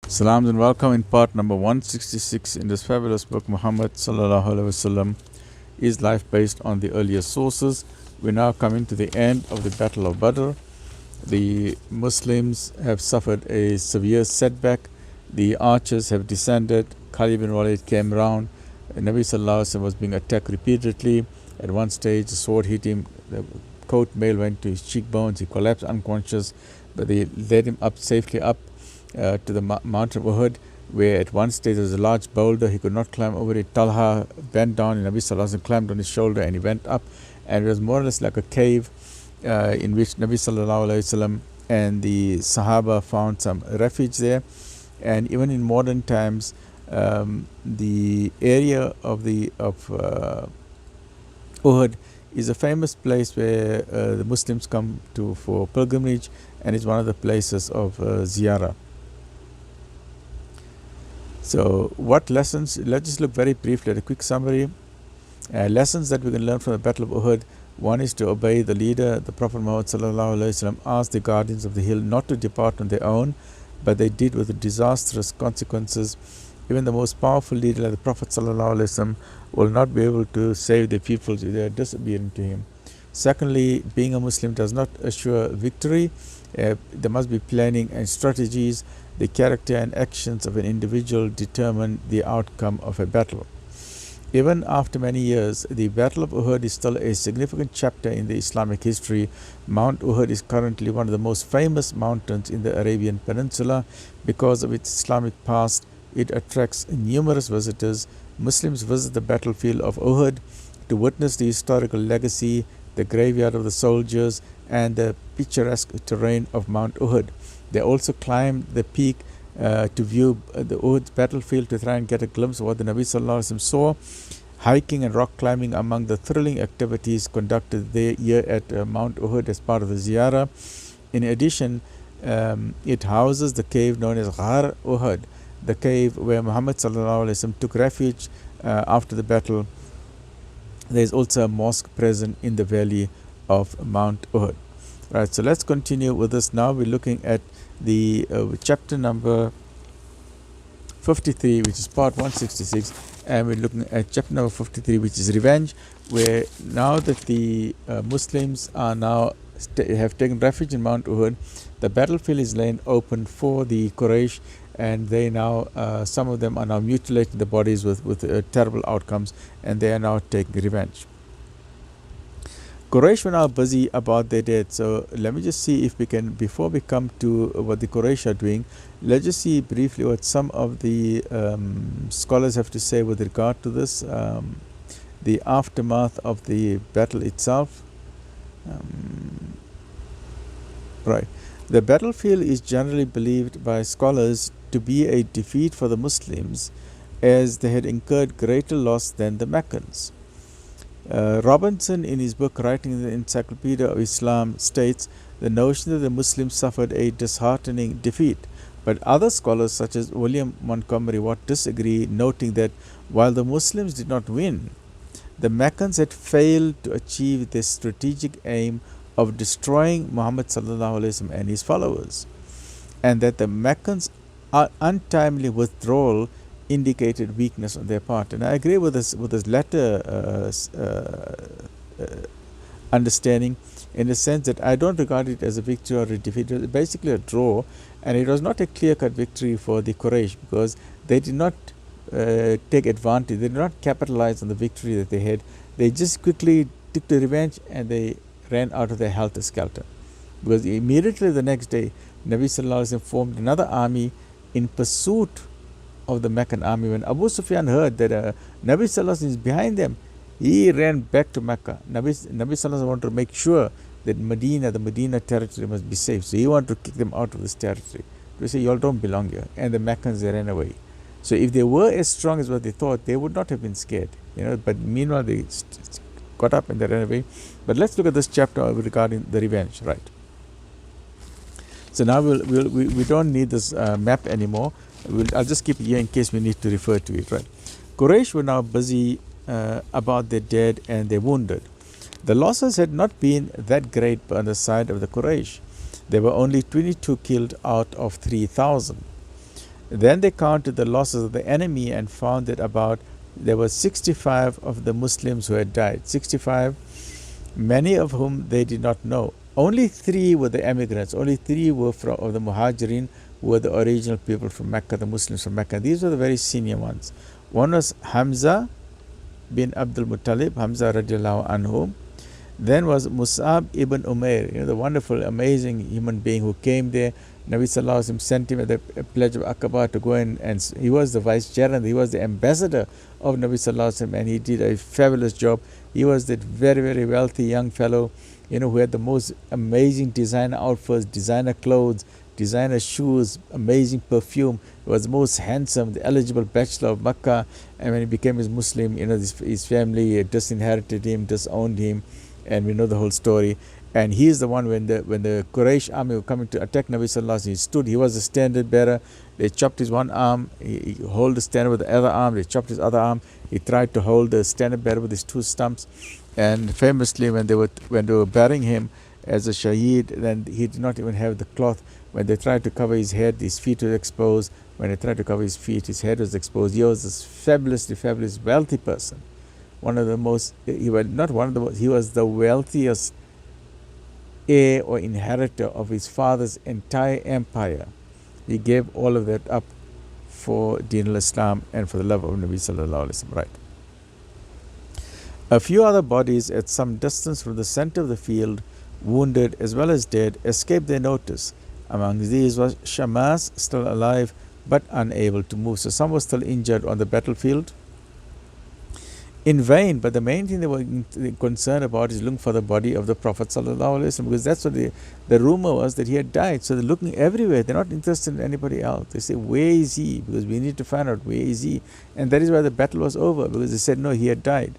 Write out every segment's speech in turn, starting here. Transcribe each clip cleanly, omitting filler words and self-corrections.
Salams and welcome in part number 166 in this fabulous book. Muhammad Sal'lal'laa'hu A'lay'hi Was'sallam is life based on the earlier sources. We're now coming to the end of the Battle of Badr. The Muslims have suffered a severe setback. The archers have descended. Khalid bin Walid came round. Nabi Sallallahu Alaihi Wasallam was being attacked repeatedly. At one stage, the sword hit him. The coat mail went to his cheekbones. He collapsed unconscious, but they led him up safely up to the mountain of Uhud, where at one stage there was a large boulder. He could not climb over it. Talha bent down, and Nabi Sallallahu Alaihi Wasallam climbed on his shoulder, and he went up. And it was more or less like a cave in which Nabi Sallallahu Alaihi Wasallam and the Sahaba found some refuge there. And even in modern times, the area of Uhud is a famous place where the Muslims come to for pilgrimage, and it's one of the places of ziyarah. So what lessons, let's just look very briefly at a quick summary. Lessons that we can learn from the Battle of Uhud. One is to obey the leader. The Prophet Muhammad ﷺ asked the guardians of the hill not to depart on their own, but they did with disastrous consequences. Even the most powerful leader like the Prophet ﷺ will not be able to save the people if they are disobedient to him. Secondly, being a Muslim does not assure victory. There must be planning and strategies. The character and actions of an individual determine the outcome of a battle. Even after many years, the Battle of Uhud is still a significant chapter in the Islamic history. Mount Uhud is currently one of the most famous mountains in the Arabian Peninsula. Because of its Islamic past, it attracts numerous visitors. Muslims visit the battlefield of Uhud to witness the historical legacy, the graveyard of the soldiers, and the picturesque terrain of Mount Uhud. They also climb the peak to view the Uhud battlefield to try and get a glimpse of what the Nabi Sallallahu Alaihi Wasallam saw. Hiking and rock climbing among the thrilling activities conducted there here at Mount Uhud as part of the ziyarah. In addition, it houses the cave known as Ghar Uhud, the cave where Muhammad Sallallahu Alaihi Wasallam took refuge after the battle. There is also a mosque present in the valley of Mount Uhud. Right, so let's continue with this. Now we're looking at the chapter number 53, which is part 166, and we're looking at chapter number 53, which is revenge, where now that the Muslims are now have taken refuge in Mount Uhud, the battlefield is laying open for the Quraysh, and they now some of them are now mutilating the bodies with terrible outcomes, and they are now taking revenge. Quraysh were now busy about their dead. So let me just see if we can, before we come to what the Quraysh are doing, let's just see briefly what some of the scholars have to say with regard to this, the aftermath of the battle itself. Right. The battlefield is generally believed by scholars to be a defeat for the Muslims, as they had incurred greater loss than the Meccans. Robinson, in his book Writing the Encyclopedia of Islam, states the notion that the Muslims suffered a disheartening defeat. But other scholars such as William Montgomery Watt disagree, noting that while the Muslims did not win, the Meccans had failed to achieve their strategic aim of destroying Muhammad Sallallahu Alaihi Wasallam and his followers, and that the Meccans' untimely withdrawal indicated weakness on their part. And I agree with this latter understanding, in the sense that I don't regard it as a victory or a defeat. It was basically a draw, and it was not a clear-cut victory for the Quraysh, because they did not take advantage, they did not capitalize on the victory that they had. They just quickly took the revenge, and they ran out of their helter-skelter, because immediately the next day Nabi Sallallahu Alaihi Wasallam formed another army in pursuit of the Meccan army. When Abu Sufyan heard that Nabi Sallallahu Alaihi Wasallam is behind them, he ran back to Mecca. Nabi Sallallahu Alaihi Wasallam wanted to make sure that the Medina territory must be safe. So he wanted to kick them out of this territory. To say, you all don't belong here. And the Meccans, they ran away. So if they were as strong as what they thought, they would not have been scared. But meanwhile they got up and they ran away. But let's look at this chapter regarding the revenge, right? So now we don't need this map anymore. I'll just keep it here in case we need to refer to it, right? Quraysh were now busy about their dead and their wounded. The losses had not been that great on the side of the Quraysh. There were only 22 killed out of 3,000. Then they counted the losses of the enemy and found that there were 65 of the Muslims who had died. 65, many of whom they did not know. Only 3 were the emigrants. Only 3 were of the Muhajirin, who were the original people from Mecca, the Muslims from Mecca. These were the very senior ones. One was Hamza bin Abdul Muttalib, Hamza radiallahu anhu. Then was Mus'ab ibn Umair, the wonderful, amazing human being who came there. Nabi Sallallahu Alaihi Wasallam sent him at the pledge of Aqaba to go in, and he was the vicegerent, he was the ambassador of Nabi Sallallahu Alaihi Wasallam, and he did a fabulous job. He was that very, very wealthy young fellow, who had the most amazing designer outfits, designer clothes, designer shoes, amazing perfume. He was the most handsome, the eligible bachelor of Makkah. And when he became his Muslim, his family just inherited him, just owned him. And we know the whole story. And he is the one when the Quraysh army were coming to attack Nabi Sallallahu Alaihi Wasallam, he stood. He was the standard bearer. They chopped his one arm. He held the standard with the other arm. They chopped his other arm. He tried to hold the standard bearer with his 2 stumps. And famously, when they were burying him as a shaheed, then he did not even have the cloth. When they tried to cover his head, his feet were exposed. When they tried to cover his feet, his head was exposed. He was this fabulously wealthy person. One of the most, he was not one of the most, he was the wealthiest heir or inheritor of his father's entire empire. He gave all of that up for Deen al-Islam and for the love of Nabi Sallallahu Alaihi Wasallam. Right. A few other bodies at some distance from the center of the field, wounded as well as dead, escaped their notice. Among these was Shamas, still alive but unable to move. So some were still injured on the battlefield. In vain, but the main thing they were concerned about is looking for the body of the Prophet ﷺ, because that's what the rumor was, that he had died. So they're looking everywhere. They're not interested in anybody else. They say, where is he? Because we need to find out where is he. And that is why the battle was over, because they said, no, he had died.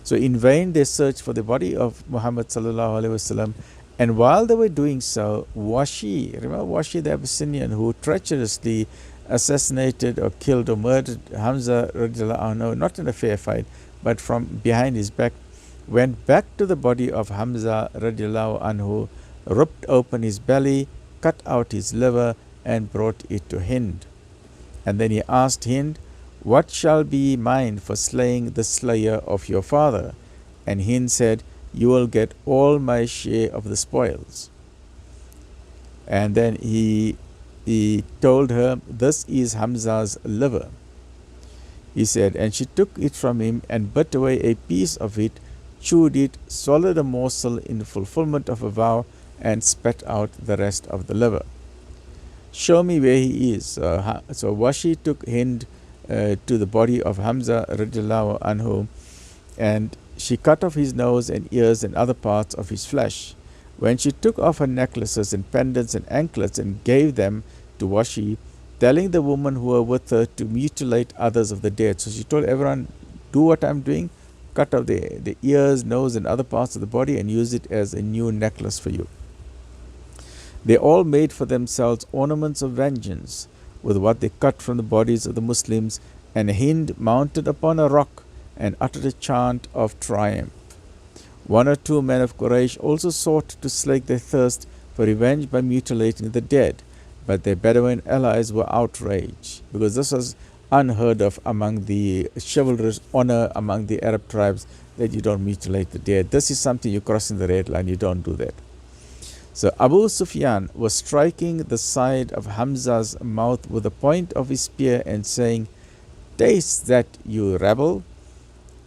So in vain they searched for the body of Muhammad ﷺ. And while they were doing so, Washi, remember Washi the Abyssinian, who treacherously assassinated or killed or murdered Hamza radiallahu anhu, not in a fair fight, but from behind his back, went back to the body of Hamza radiallahu anhu, ripped open his belly, cut out his liver, and brought it to Hind. And then he asked Hind, what shall be mine for slaying the slayer of your father? And Hind said, you will get all my share of the spoils. And then he told her, this is Hamza's liver. He said, and she took it from him and bit away a piece of it, chewed it, swallowed a morsel in fulfillment of a vow, and spat out the rest of the liver. Show me where he is. So Washi took Hind to the body of Hamza radiallahu anhu, and she cut off his nose and ears and other parts of his flesh. When she took off her necklaces and pendants and anklets and gave them to Washi, telling the woman who were with her to mutilate others of the dead. So she told everyone, do what I'm doing, cut off the ears, nose, and other parts of the body and use it as a new necklace for you. They all made for themselves ornaments of vengeance with what they cut from the bodies of the Muslims, and Hind mounted upon a rock and uttered a chant of triumph. 1 or 2 men of Quraysh also sought to slake their thirst for revenge by mutilating the dead, but their Bedouin allies were outraged, because this was unheard of among the chivalrous honor among the Arab tribes, that you don't mutilate the dead. This is something you're crossing the red line, you don't do that. So Abu Sufyan was striking the side of Hamza's mouth with the point of his spear and saying, taste that, you rebel.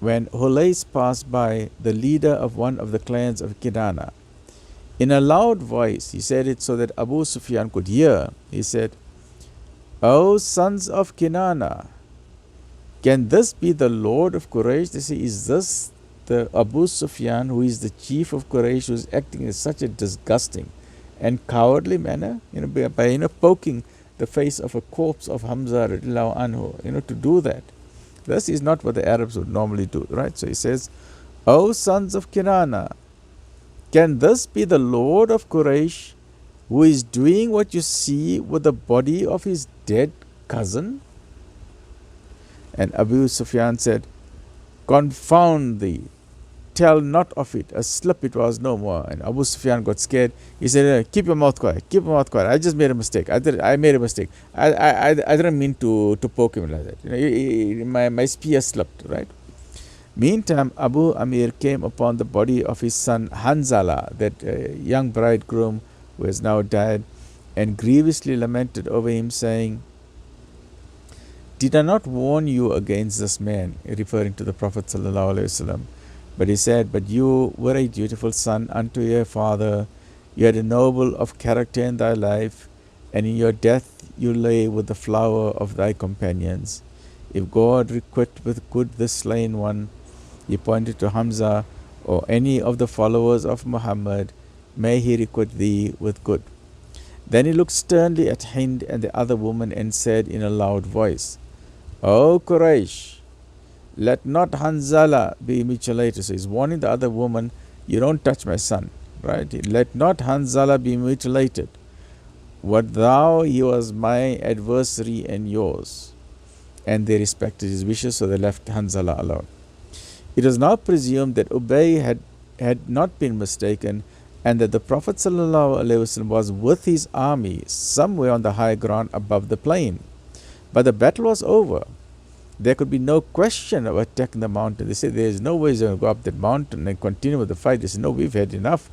When Hulais passed by, the leader of one of the clans of Kinana, in a loud voice, he said it so that Abu Sufyan could hear. He said, O sons of Kinana, can this be the Lord of Quraysh? They say, is this the Abu Sufyan, who is the chief of Quraysh, who is acting in such a disgusting and cowardly manner, by poking the face of a corpse of Hamza radiallahu anhu, to do that. This is not what the Arabs would normally do, right? So he says, O sons of Kinana, can this be the Lord of Quraysh, who is doing what you see with the body of his dead cousin? And Abu Sufyan said, confound thee, tell not of it. A slip it was no more. And Abu Sufyan got scared. He said, keep your mouth quiet. Keep your mouth quiet. I just made a mistake. I made a mistake. I didn't mean to poke him like that. My spear slipped, right? Meantime, Abu Amir came upon the body of his son Hanzala, that young bridegroom who has now died, and grievously lamented over him, saying, did I not warn you against this man, referring to the Prophet ﷺ? But he said, but you were a dutiful son unto your father, you had a noble of character in thy life, and in your death you lay with the flower of thy companions. If God requite with good this slain one, he pointed to Hamza, or any of the followers of Muhammad, may he requite thee with good. Then he looked sternly at Hind and the other woman and said in a loud voice, O Quraysh, let not Hanzala be mutilated. So he's warning the other woman, you don't touch my son, right? Let not Hanzala be mutilated. What thou, he was my adversary and yours. And they respected his wishes, so they left Hanzala alone. It was now presumed that Ubay had not been mistaken, and that the Prophet ﷺ was with his army somewhere on the high ground above the plain. But the battle was over. There could be no question of attacking the mountain. They said there is no way they're going to go up that mountain and continue with the fight. They said, no, we've had enough.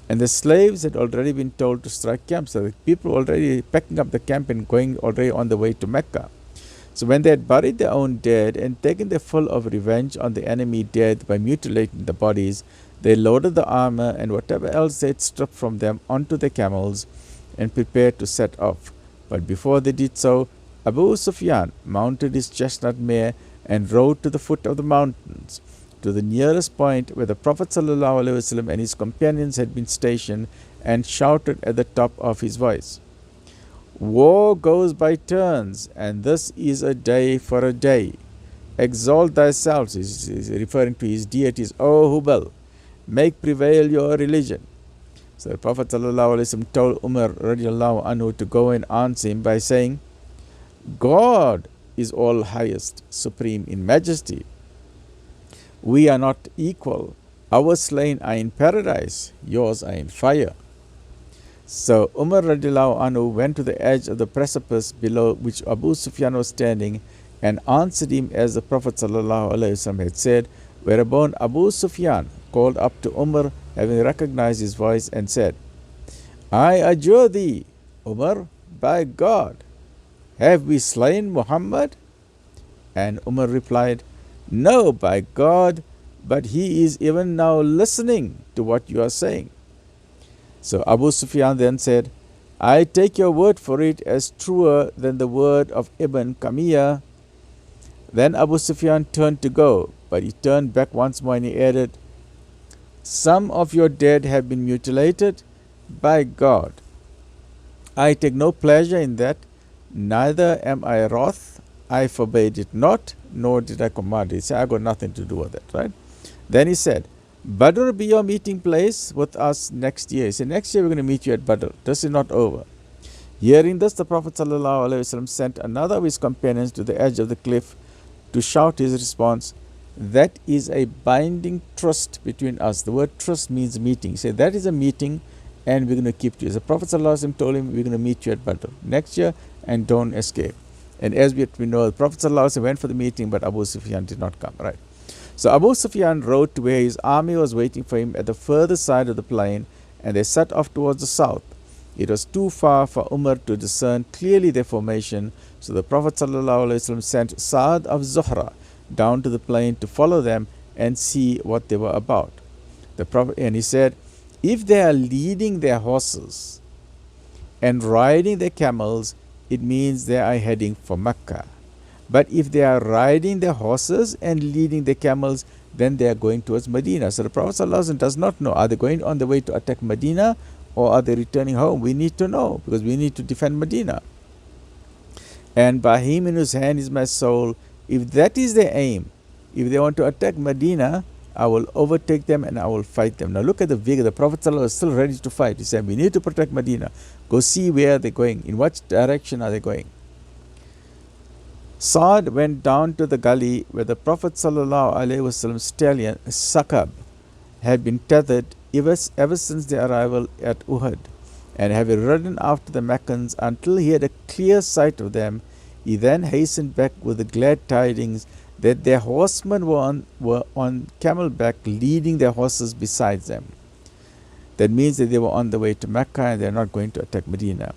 And the slaves had already been told to strike camp. So the people already packing up the camp and going already on the way to Mecca. So when they had buried their own dead and taken their full of revenge on the enemy dead by mutilating the bodies, they loaded the armor and whatever else they had stripped from them onto the camels and prepared to set off. But before they did so, Abu Sufyan mounted his chestnut mare and rode to the foot of the mountains, to the nearest point where the Prophet ﷺ and his companions had been stationed, and shouted at the top of his voice, war goes by turns, and this is a day for a day. Exalt thyself, he's referring to his deities, O Hubal, make prevail your religion. So the Prophet ﷺ told Umar radiallahu anhu to go and answer him by saying, God is all highest, supreme in majesty. We are not equal. Our slain are in paradise, yours are in fire. So Umar radiallahu anhu went to the edge of the precipice below which Abu Sufyan was standing and answered him as the Prophet ﷺ had said, whereupon Abu Sufyan called up to Umar, having recognized his voice, and said, I adjure thee, Umar, by God, have we slain Muhammad? And Umar replied, no, by God, but he is even now listening to what you are saying. So Abu Sufyan then said, I take your word for it as truer than the word of Ibn Kamiyah. Then Abu Sufyan turned to go, but he turned back once more and he added, some of your dead have been mutilated. By God, I take no pleasure in that, neither am I wroth. I forbade it not, nor did I command it. He said, I got nothing to do with it, right? Then he said, Badr be your meeting place with us next year. He said, next year we're going to meet you at Badr. This is not over. Hearing this, the Prophet ﷺ sent another of his companions to the edge of the cliff to shout his response, that is a binding trust between us. The word trust means meeting. He said, that is a meeting and we're going to keep you. The Prophet ﷺ told him, we're going to meet you at Badr next year and don't escape. And as we know, the Prophet ﷺ went for the meeting, but Abu Sufyan did not come, right? So Abu Sufyan rode to where his army was waiting for him at the further side of the plain, and they set off towards the south. It was too far for Umar to discern clearly their formation, so the Prophet ﷺ sent Sa'd of Zuhra down to the plain to follow them and see what they were about. The Prophet, and he said, if they are leading their horses and riding their camels, it means they are heading for Mecca. But if they are riding their horses and leading their camels, then they are going towards Medina. So the Prophet ﷺ does not know, are they going on the way to attack Medina or are they returning home? We need to know, because we need to defend Medina. And by him in whose hand is my soul, if that is their aim, if they want to attack Medina, I will overtake them and I will fight them. Now look at the vigor. The Prophet ﷺ is still ready to fight. He said, we need to protect Medina. Go see where they're going. In what direction are they going? Sa'd went down to the gully where the Prophet ﷺ stallion, Sakab, had been tethered ever since their arrival at Uhud, and having ridden after the Meccans until he had a clear sight of them, he then hastened back with the glad tidings that their horsemen were on camelback, leading their horses beside them. That means that they were on the way to Mecca and they're not going to attack Medina.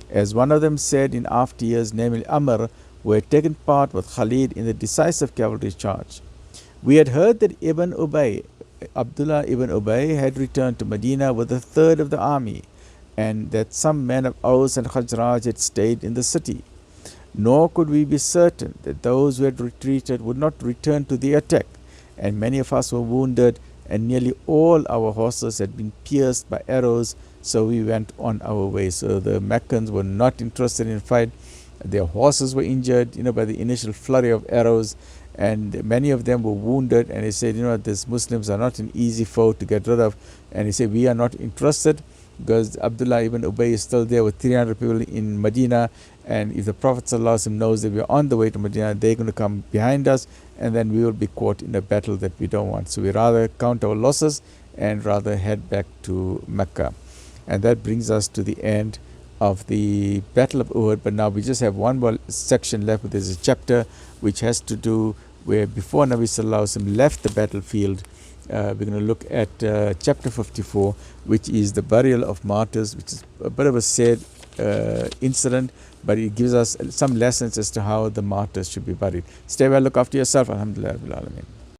As one of them said in after years, namely Amr, who had taken part with Khalid in the decisive cavalry charge, we had heard that Abdullah ibn Ubay had returned to Medina with a third of the army, and that some men of Aus and Khazraj had stayed in the city. Nor could we be certain that those who had retreated would not return to the attack, and many of us were wounded, and nearly all our horses had been pierced by arrows, so we went on our way. So the Meccans were not interested in fight. Their horses were injured, by the initial flurry of arrows, and many of them were wounded, and he said, these Muslims are not an easy foe to get rid of, and he said, we are not interested, because Abdullah ibn Ubay is still there with 300 people in Medina, and if the Prophet ﷺ knows that we are on the way to Medina, they're going to come behind us, and then we will be caught in a battle that we don't want. So we rather count our losses and rather head back to Mecca. And that brings us to the end of the Battle of Uhud. But now we just have one more section left. There's a chapter which has to do where before Nabi Sallallahu Alaihi Wasallam left the battlefield. We're going to look at chapter 54, which is the burial of martyrs, which is a bit of a sad incident, but it gives us some lessons as to how the martyrs should be buried. Stay well, look after yourself. Alhamdulillah Rabbil Alameen.